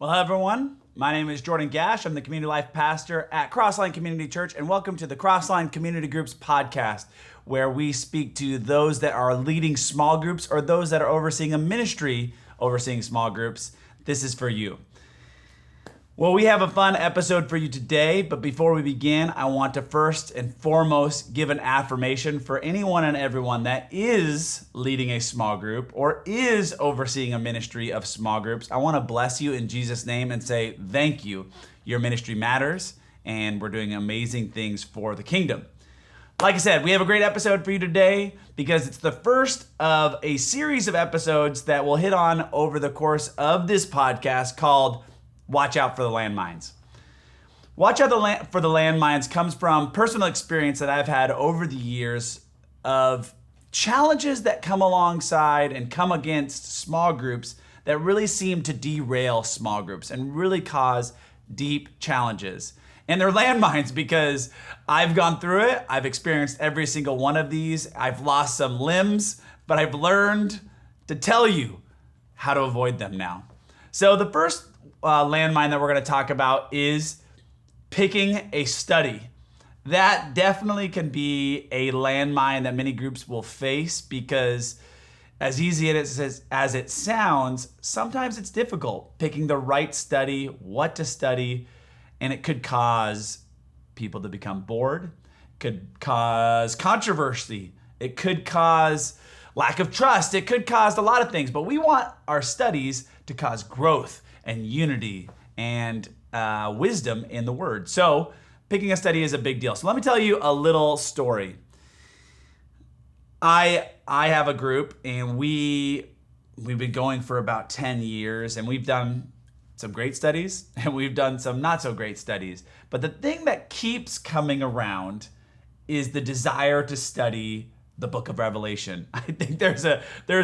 Well, hello everyone. My name is Jordan Gash. I'm the community life pastor at Crossline Community Church, and welcome to the Crossline Community Groups podcast, where we speak to those that are leading small groups or those that are overseeing a ministry overseeing small groups. This is for you. Well, we have a fun episode for you today, but before we begin, I want to first and foremost give an affirmation for anyone and everyone that is leading a small group or is overseeing a ministry of small groups. I want to bless you in Jesus' name and say thank you. Your ministry matters, and we're doing amazing things for the kingdom. Like I said, we have a great episode for you today because it's the first of a series of episodes that we'll hit on over the course of this podcast called Watch Out for the Landmines. Watch out for the landmines comes from personal experience that I've had over the years of challenges that come alongside and come against small groups that really seem to derail small groups and really cause deep challenges. And they're landmines because I've gone through it. I've experienced every single one of these. I've lost some limbs, but I've learned to tell you how to avoid them now. So the first landmine that we're going to talk about is picking a study. That definitely can be a landmine that many groups will face because as easy as it sounds, sometimes it's difficult picking the right study, what to study, and it could cause people to become bored, could cause controversy, it could cause lack of trust, it could cause a lot of things, but we want our studies to cause growth and unity and wisdom in the word. So picking a study is a big deal. So let me tell you a little story. I have a group and we've been going for about 10 years and we've done some great studies and we've done some not so great studies. But the thing that keeps coming around is the desire to study the book of Revelation. I think there's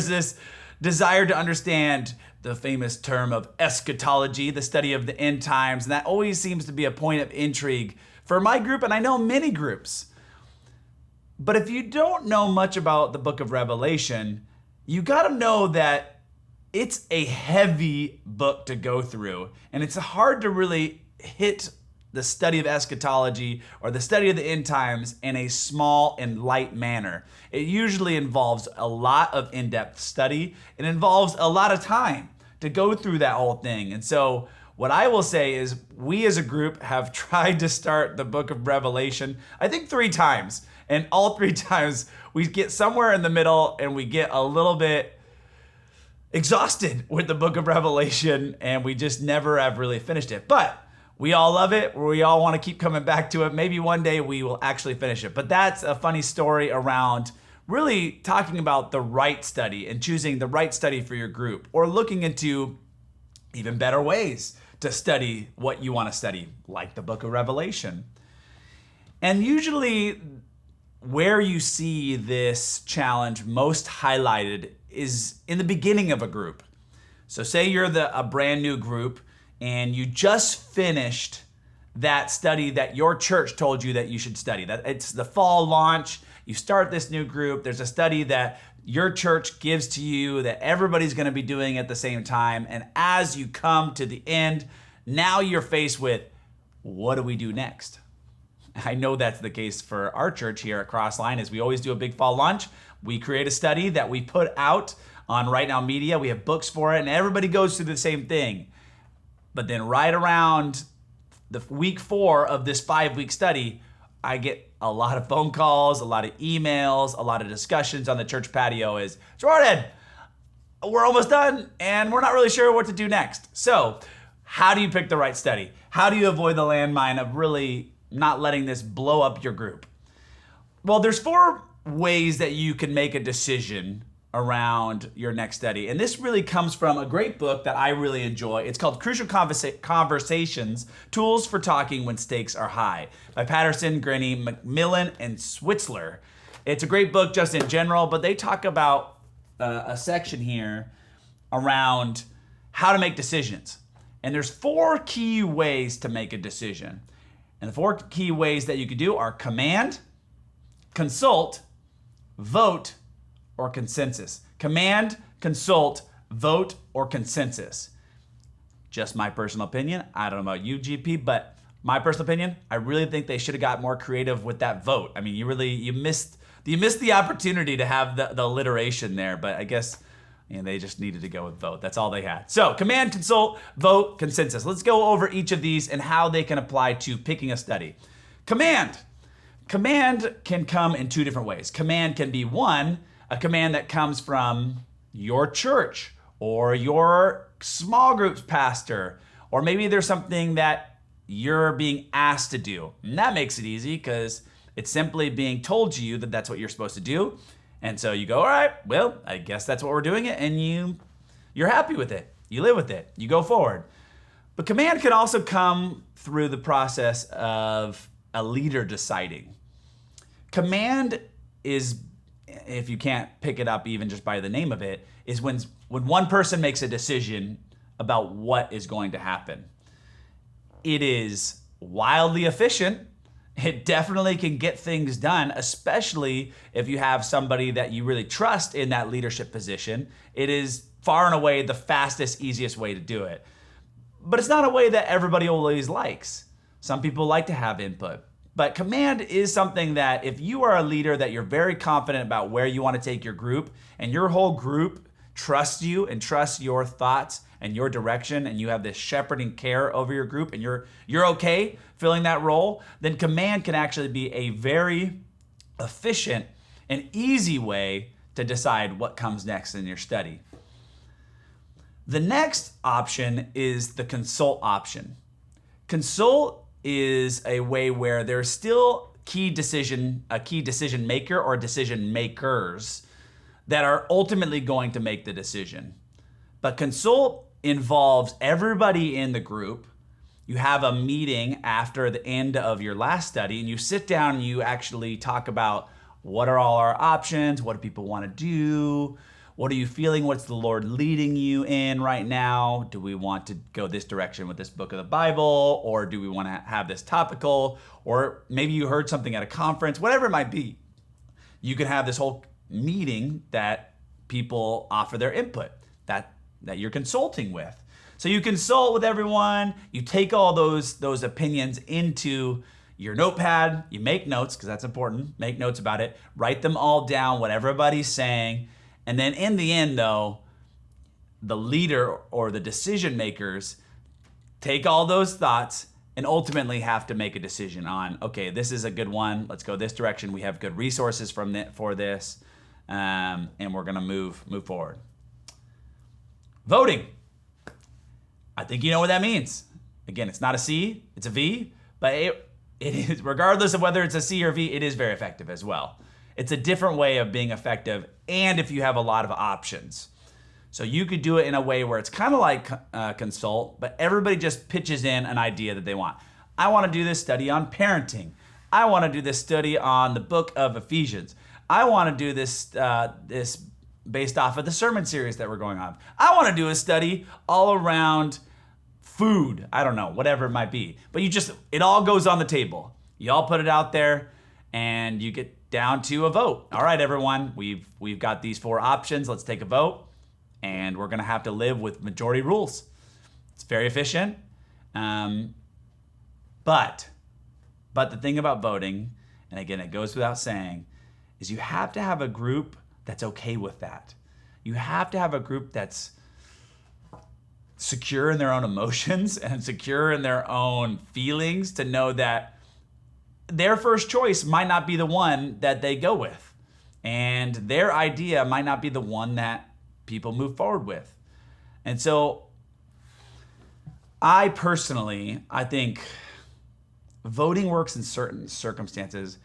this desire to understand the famous term of eschatology, the study of the end times, and that always seems to be a point of intrigue for my group, and I know many groups. But if you don't know much about the book of Revelation, you got to know that it's a heavy book to go through, and it's hard to really hit the study of eschatology or the study of the end times in a small and light manner. It usually involves a lot of in-depth study. It involves a lot of time to go through that whole thing. And so what I will say is we as a group have tried to start the book of Revelation, I think 3 times. And all 3 times we get somewhere in the middle and we get a little bit exhausted with the book of Revelation and we just never have really finished it. But we all love it. We all want to keep coming back to it. Maybe one day we will actually finish it. But that's a funny story around really talking about the right study and choosing the right study for your group or looking into even better ways to study what you want to study, like the book of Revelation. And usually where you see this challenge most highlighted is in the beginning of a group. So say you're a brand new group and you just finished that study that your church told you that you should study. That it's the fall launch, you start this new group, there's a study that your church gives to you that everybody's gonna be doing at the same time, and as you come to the end, now you're faced with, what do we do next? I know that's the case for our church here at Crossline, as we always do a big fall launch. We create a study that we put out on Right Now Media, we have books for it, and everybody goes through the same thing. But then right around the week 4 of this 5-week study, I get a lot of phone calls, a lot of emails, a lot of discussions on the church patio is, Jordan, we're almost done and we're not really sure what to do next. So how do you pick the right study? How do you avoid the landmine of really not letting this blow up your group? Well, there's 4 ways that you can make a decision around your next study. And this really comes from a great book that I really enjoy. It's called Crucial Conversations, Tools for Talking When Stakes Are High by Patterson, Grenny, McMillan, and Switzler. It's a great book just in general, but they talk about a section here around how to make decisions. And there's 4 key ways to make a decision. And the 4 key ways that you could do are command, consult, vote, or consensus. Command, consult, vote, or consensus. just my personal opinion. I don't know about you, GP, but my personal opinion, I really think they should have got more creative with that vote. I mean, you missed the opportunity to have the alliteration there, but I guess they just needed to go with vote. That's all they had. So command, consult, vote, consensus. Let's go over each of these and how they can apply to picking a study. Command. Command can come in two different ways. Command can be one, a command that comes from your church or your small groups pastor, or maybe there's something that you're being asked to do. And that makes it easy because it's simply being told to you that that's what you're supposed to do. And so you go, all right, well, I guess that's what we're doing it. And you're happy with it. You live with it. You go forward. But command can also come through the process of a leader deciding. Command is, if you can't pick it up even just by the name of it, is when one person makes a decision about what is going to happen. It is wildly efficient. It definitely can get things done, especially if you have somebody that you really trust in that leadership position. It is far and away the fastest, easiest way to do it. But it's not a way that everybody always likes. Some people like to have input. But command is something that if you are a leader that you're very confident about where you want to take your group, and your whole group trusts you and trusts your thoughts and your direction, and you have this shepherding care over your group, and you're okay filling that role, then command can actually be a very efficient and easy way to decide what comes next in your study. The next option is the consult option. Consult is a way where there's still a key decision maker or decision makers that are ultimately going to make the decision. But consult involves everybody in the group. You have a meeting after the end of your last study, and you sit down and you actually talk about what are all our options, what do people want to do, what are you feeling, what's the Lord leading you in right now? Do we want to go this direction with this book of the Bible, or do we want to have this topical, or maybe you heard something at a conference, whatever it might be. You can have this whole meeting that people offer their input that you're consulting with. So you consult with everyone, you take all those opinions into your notepad, you make notes, because that's important, make notes about it, write them all down, what everybody's saying, and then in the end though, the leader or the decision makers take all those thoughts and ultimately have to make a decision on, okay, this is a good one, let's go this direction, we have good resources for this, and we're gonna move forward. Voting. I think you know what that means. Again, it's not a C, it's a V, but it is, regardless of whether it's a C or V, it is very effective as well. It's a different way of being effective, and if you have a lot of options. So you could do it in a way where it's kind of like consult, but everybody just pitches in an idea that they want. I want to do this study on parenting. I want to do this study on the book of Ephesians. I want to do this based off of the sermon series that we're going on. I want to do a study all around food. I don't know, whatever it might be. But it all goes on the table. You all put it out there and you get down to a vote. All right, everyone, we've got these 4 options. Let's take a vote. And we're going to have to live with majority rules. It's very efficient. But the thing about voting, and again, it goes without saying, is you have to have a group that's okay with that. You have to have a group that's secure in their own emotions and secure in their own feelings to know that their first choice might not be the one that they go with. And their idea might not be the one that people move forward with. And so I think voting works in certain circumstances.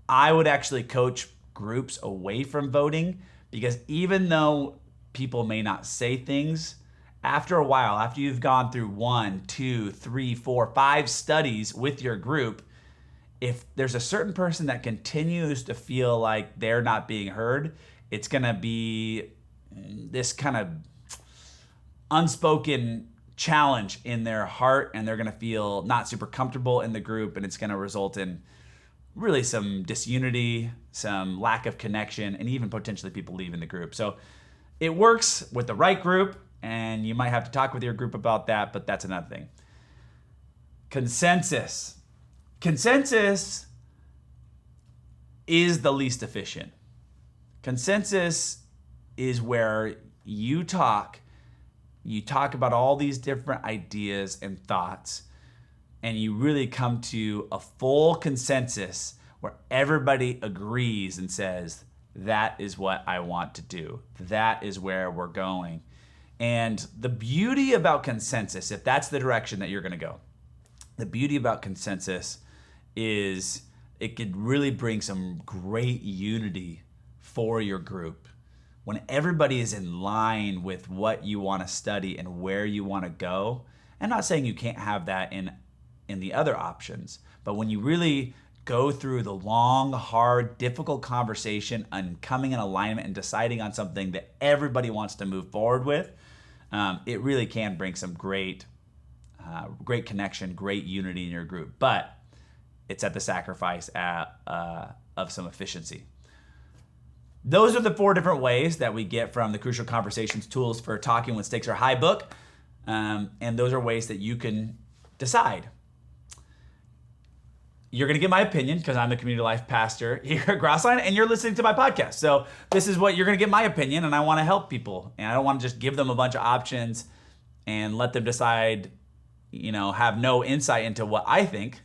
I would actually coach groups away from voting, because even though people may not say things, after a while, after you've gone through 1, 2, 3, 4, 5 studies with your group, if there's a certain person that continues to feel like they're not being heard, it's going to be this kind of unspoken challenge in their heart, and they're going to feel not super comfortable in the group, and it's going to result in really some disunity, some lack of connection, and even potentially people leaving the group. So it works with the right group, and you might have to talk with your group about that, but that's another thing. Consensus. Consensus is the least efficient. Consensus is where you talk about all these different ideas and thoughts, and you really come to a full consensus where everybody agrees and says, that is what I want to do. That is where we're going. And the beauty about consensus, if that's the direction that you're going to go, the beauty about consensus is it could really bring some great unity for your group. When everybody is in line with what you want to study and where you want to go, I'm not saying you can't have that in the other options, but when you really go through the long, hard, difficult conversation and coming in alignment and deciding on something that everybody wants to move forward with, it really can bring some great connection, great unity in your group. But it's at the sacrifice of some efficiency. Those are the 4 different ways that we get from the Crucial Conversations Tools for Talking When Stakes Are High book. And those are ways that you can decide. You're going to get my opinion because I'm the community life pastor here at Crossline, and you're listening to my podcast. So this is what you're going to get my opinion, and I want to help people. And I don't want to just give them a bunch of options and let them decide, have no insight into what I think,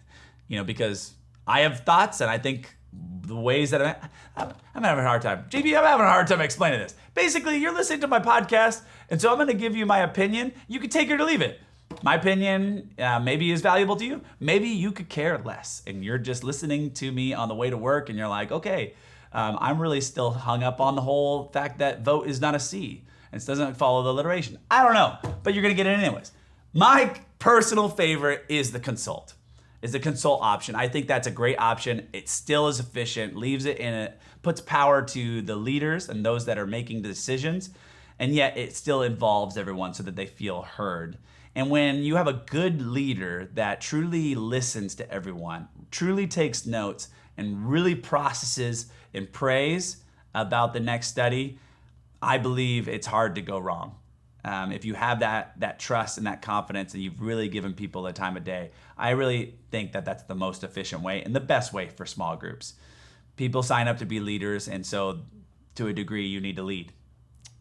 because I have thoughts, and I think the ways that I'm having a hard time. JP, I'm having a hard time explaining this. Basically, you're listening to my podcast, and so I'm going to give you my opinion. You can take it or leave it. My opinion maybe is valuable to you. Maybe you could care less, and you're just listening to me on the way to work, and you're like, okay, I'm really still hung up on the whole fact that vote is not a C, and it doesn't follow the alliteration. I don't know, but you're going to get it anyways. My personal favorite is the consult. Option. I think that's a great option. It still is efficient, leaves it in it, puts power to the leaders and those that are making the decisions, and yet it still involves everyone so that they feel heard. And when you have a good leader that truly listens to everyone, truly takes notes, and really processes and prays about the next study, I believe it's hard to go wrong. If you have that trust and that confidence and you've really given people the time of day, I really think that that's the most efficient way and the best way for small groups. People sign up to be leaders, and so to a degree you need to lead.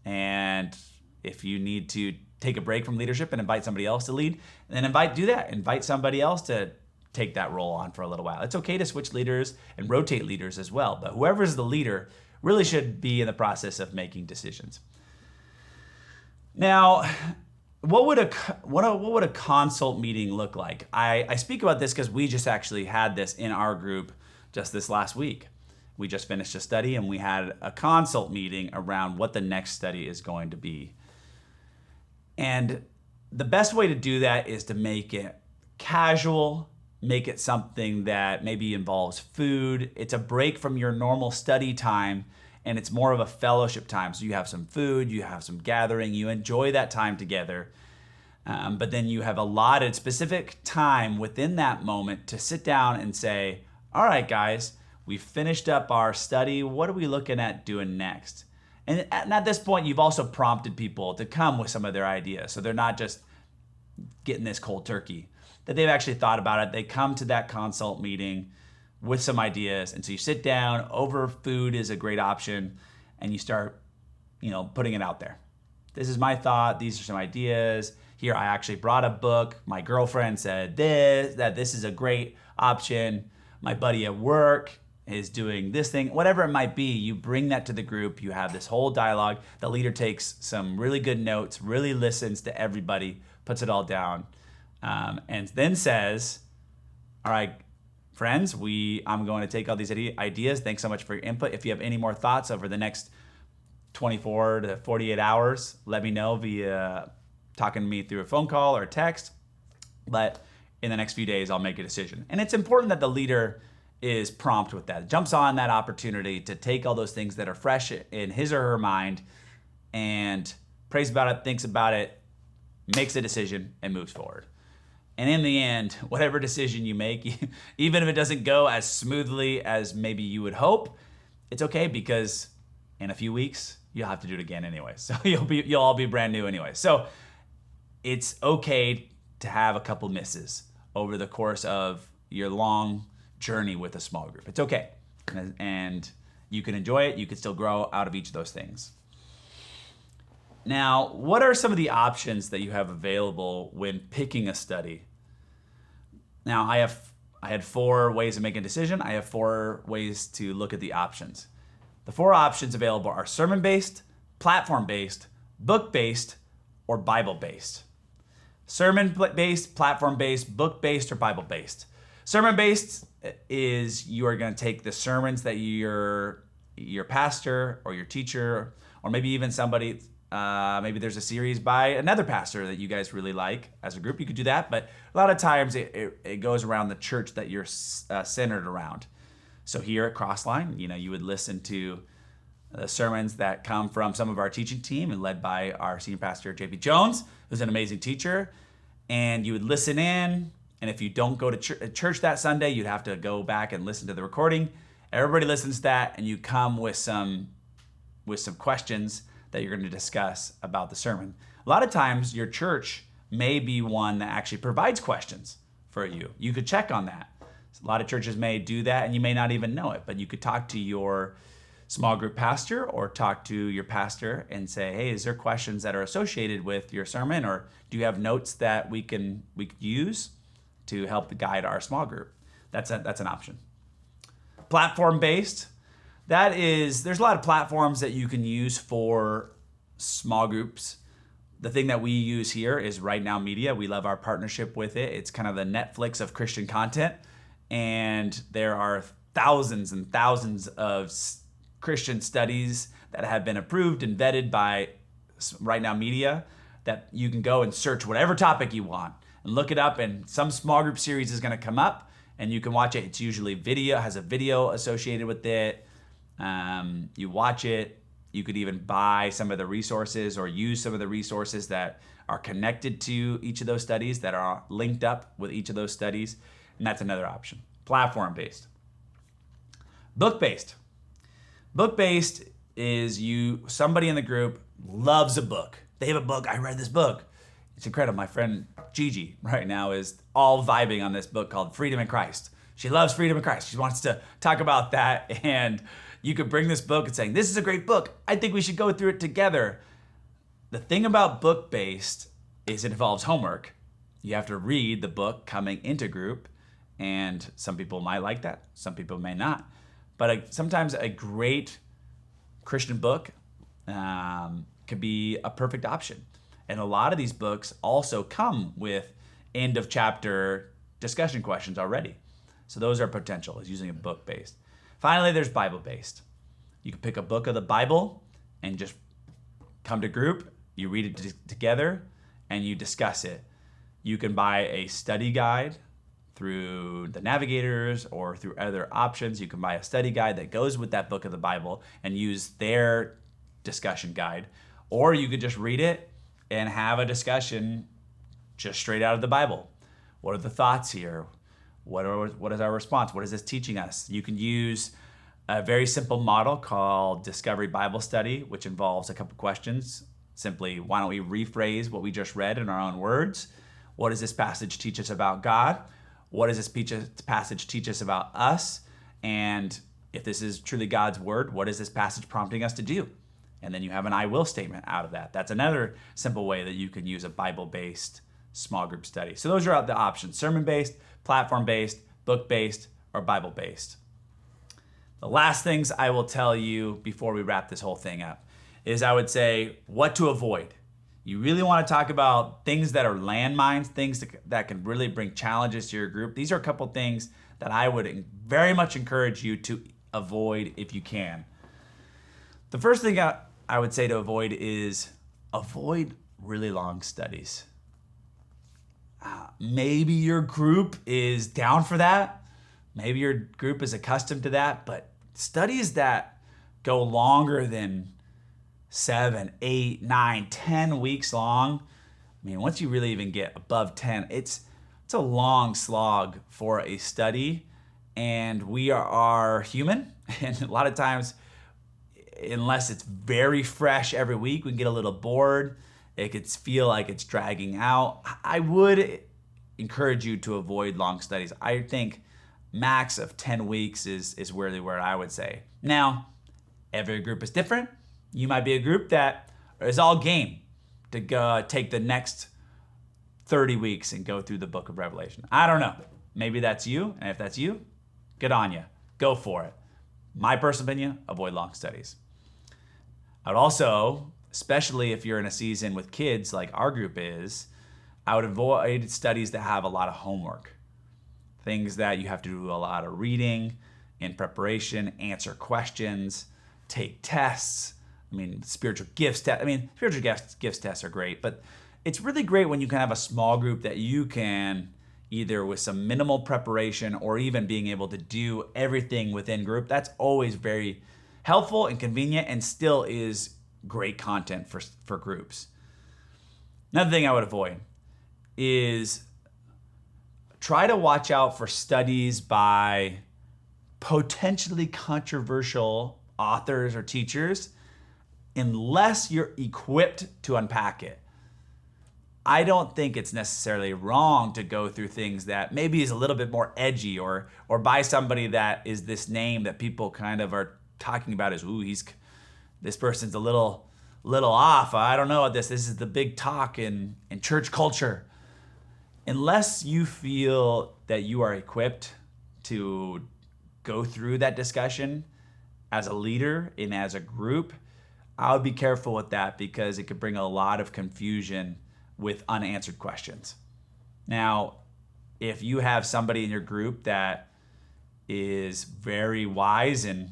And if you need to take a break from leadership and invite somebody else to lead, then do that. Invite somebody else to take that role on for a little while. It's okay to switch leaders and rotate leaders as well, but whoever's the leader really should be in the process of making decisions. Now, what would a consult meeting look like? I speak about this because we just actually had this in our group just this last week. We just finished a study and we had a consult meeting around what the next study is going to be. And the best way to do that is to make it casual, make it something that maybe involves food. It's a break from your normal study time, and it's more of a fellowship time. So you have some food, you have some gathering, you enjoy that time together. But then you have allotted specific time within that moment to sit down and say, all right, guys, we finished up our study. What are we looking at doing next? And at this point, you've also prompted people to come with some of their ideas. So they're not just getting this cold turkey, that they've actually thought about it. They come to that consult meeting with some ideas. And so you sit down, over food is a great option, and you start, putting it out there. This is my thought. These are some ideas. Here, I actually brought a book. My girlfriend said that this is a great option. My buddy at work is doing this thing, whatever it might be. You bring that to the group. You have this whole dialogue. The leader takes some really good notes, really listens to everybody, puts it all down, and then says, all right, friends, I'm going to take all these ideas. Thanks so much for your input. If you have any more thoughts over the next 24 to 48 hours, let me know via talking to me through a phone call or a text. But in the next few days, I'll make a decision. And it's important that the leader is prompt with that, jumps on that opportunity to take all those things that are fresh in his or her mind and prays about it, thinks about it, makes a decision, and moves forward. And in the end, whatever decision you make, even if it doesn't go as smoothly as maybe you would hope, it's okay, because in a few weeks, you'll have to do it again anyway. So you'll all be brand new anyway. So it's okay to have a couple misses over the course of your long journey with a small group. It's okay. And you can enjoy it. You can still grow out of each of those things. Now, what are some of the options that you have available when picking a study? Now, I had 4 ways of making a decision. I have 4 ways to look at the options. The 4 options available are sermon-based, platform-based, book-based, or Bible-based. Sermon-based, platform-based, book-based, or Bible-based. Sermon-based is you are going to take the sermons that your pastor or your teacher, or maybe even somebody, maybe there's a series by another pastor that you guys really like as a group. You could do that, but a lot of times it goes around the church that you're centered around. So here at Crossline, you would listen to the sermons that come from some of our teaching team and led by our senior pastor, JP Jones, who's an amazing teacher. And you would listen in. And if you don't go to church that Sunday, you'd have to go back and listen to the recording. Everybody listens to that, and you come with some questions that you're going to discuss about the sermon. A lot of times, your church may be one that actually provides questions for you. You could check on that. A lot of churches may do that, and you may not even know it, but you could talk to your small group pastor or talk to your pastor and say, hey, is there questions that are associated with your sermon, or do you have notes that we could use to help guide our small group? That's an option. Platform-based, there's a lot of platforms that you can use for small groups. The thing that we use here is Right Now Media. We love our partnership with it. It's kind of the Netflix of Christian content, and there are thousands and thousands of Christian studies that have been approved and vetted by Right Now Media that you can go and search whatever topic you want and look it up, and some small group series is going to come up and you can watch it. It's usually video, has a video associated with it. You watch it. You could even buy some of the resources or use some of the resources that are connected to each of those studies, that are linked up with each of those studies. And that's another option. Platform-based. Book-based. Book-based is somebody in the group loves a book. They have a book. I read this book. It's incredible. My friend Gigi right now is all vibing on this book called Freedom in Christ. She loves freedom in Christ. She wants to talk about that. And you could bring this book and saying, this is a great book. I think we should go through it together. The thing about book-based is it involves homework. You have to read the book coming into group. And some people might like that. Some people may not. But sometimes a great Christian book could be a perfect option. And a lot of these books also come with end of chapter discussion questions already. So those are potential as using a book-based. Finally, there's Bible-based. You can pick a book of the Bible and just come to group. You read it together and you discuss it. You can buy a study guide through the Navigators or through other options. You can buy a study guide that goes with that book of the Bible and use their discussion guide. Or you could just read it and have a discussion just straight out of the Bible. What are the thoughts here? What is our response? What is this teaching us? You can use a very simple model called Discovery Bible Study, which involves a couple questions. Simply, why don't we rephrase what we just read in our own words? What does this passage teach us about God? What does this passage teach us about us? And if this is truly God's word, what is this passage prompting us to do? And then you have an I will statement out of that. That's another simple way that you can use a Bible-based small group study. So those are the options: sermon-based, platform-based, book-based, or Bible-based. The last things I will tell you before we wrap this whole thing up is I would say what to avoid. You really want to talk about things that are landmines, things that can really bring challenges to your group. These are a couple things that I would very much encourage you to avoid if you can. The first thing I would say to avoid is avoid really long studies. Maybe your group is down for that. Maybe your group is accustomed to that, but studies that go longer than 7, 8, 9, 10 weeks long, I mean, once you really even get above 10, it's a long slog for a study, and we are human, and a lot of times unless it's very fresh every week, we can get a little bored. It could feel like it's dragging out. I would encourage you to avoid long studies. I think max of 10 weeks is really where I would say. Now, every group is different. You might be a group that is all game to go take the next 30 weeks and go through the book of Revelation. I don't know. Maybe that's you. And if that's you, good on you. Go for it. My personal opinion, avoid long studies. I would also, especially if you're in a season with kids like our group is, I would avoid studies that have a lot of homework. Things that you have to do a lot of reading in preparation, answer questions, take tests. Spiritual gifts tests are great, but it's really great when you can have a small group that you can either with some minimal preparation or even being able to do everything within group. That's always very helpful and convenient and still is great content for groups. Another thing I would avoid is try to watch out for studies by potentially controversial authors or teachers unless you're equipped to unpack it. I don't think it's necessarily wrong to go through things that maybe is a little bit more edgy or by somebody that is this name that people kind of are talking about as, this person's a little off. I don't know this is the big talk in church culture. Unless you feel that you are equipped to go through that discussion as a leader and as a group, I would be careful with that because it could bring a lot of confusion with unanswered questions. Now, if you have somebody in your group that is very wise in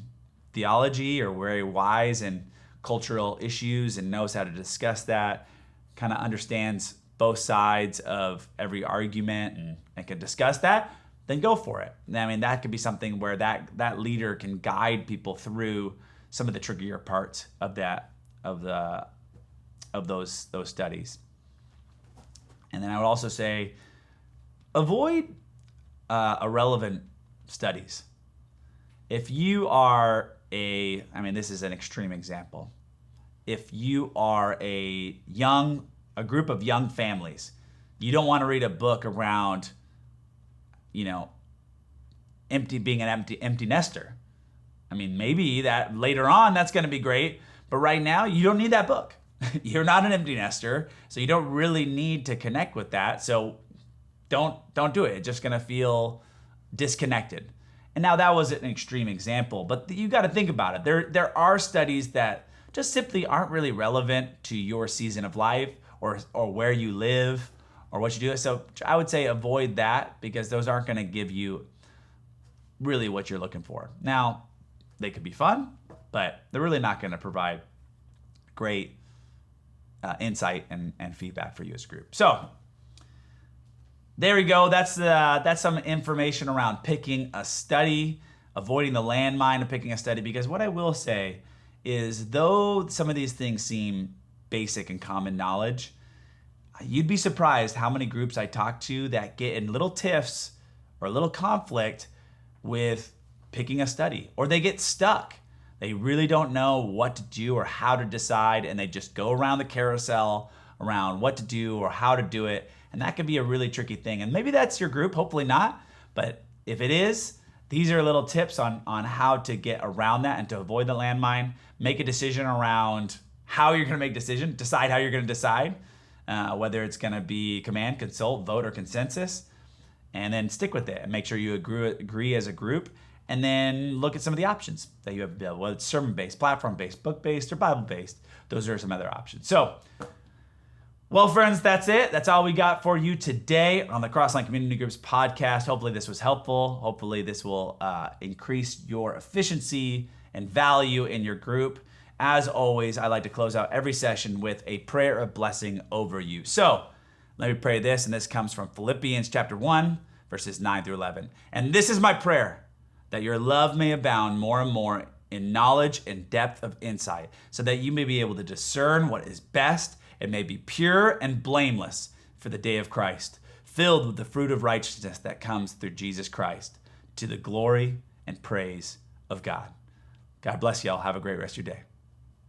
theology or very wise in cultural issues and knows how to discuss that, kind of understands both sides of every argument and can discuss that, then go for it. That could be something where that leader can guide people through some of the trickier parts of those studies. And then I would also say, avoid irrelevant studies. If you are this is an extreme example. If you are a group of young families, you don't want to read a book around, being an empty nester. Maybe that later on that's going to be great, but right now you don't need that book. You're not an empty nester, so you don't really need to connect with that. So don't do it. It's just going to feel disconnected. And now that was an extreme example, but you got to think about it. There are studies that just simply aren't really relevant to your season of life or where you live or what you do. So I would say avoid that because those aren't going to give you really what you're looking for. Now, they could be fun, but they're really not going to provide great insight and feedback for you as a group. So there we go. That's some information around picking a study, avoiding the landmine of picking a study, because what I will say is though some of these things seem basic and common knowledge, you'd be surprised how many groups I talk to that get in little tiffs or a little conflict with picking a study, or they get stuck. They really don't know what to do or how to decide, and they just go around the carousel around what to do or how to do it, and that can be a really tricky thing. And maybe that's your group, hopefully not, but if it is, these are little tips on how to get around that and to avoid the landmine. Make a decision around how you're going to make a decision, decide how you're going to decide, whether it's going to be command, consult, vote, or consensus, and then stick with it and make sure you agree as a group. And then look at some of the options that you have available, whether it's sermon-based, platform-based, book-based, or Bible-based. Those are some other options. So, well, friends, that's it. That's all we got for you today on the Crossline Community Groups podcast. Hopefully this was helpful. Hopefully this will increase your efficiency and value in your group. As always, I like to close out every session with a prayer of blessing over you. So, let me pray this, and this comes from Philippians chapter 1, verses 9 through 11. And this is my prayer, that your love may abound more and more in knowledge and depth of insight, so that you may be able to discern what is best and may be pure and blameless for the day of Christ, filled with the fruit of righteousness that comes through Jesus Christ, to the glory and praise of God. God bless you all. Have a great rest of your day.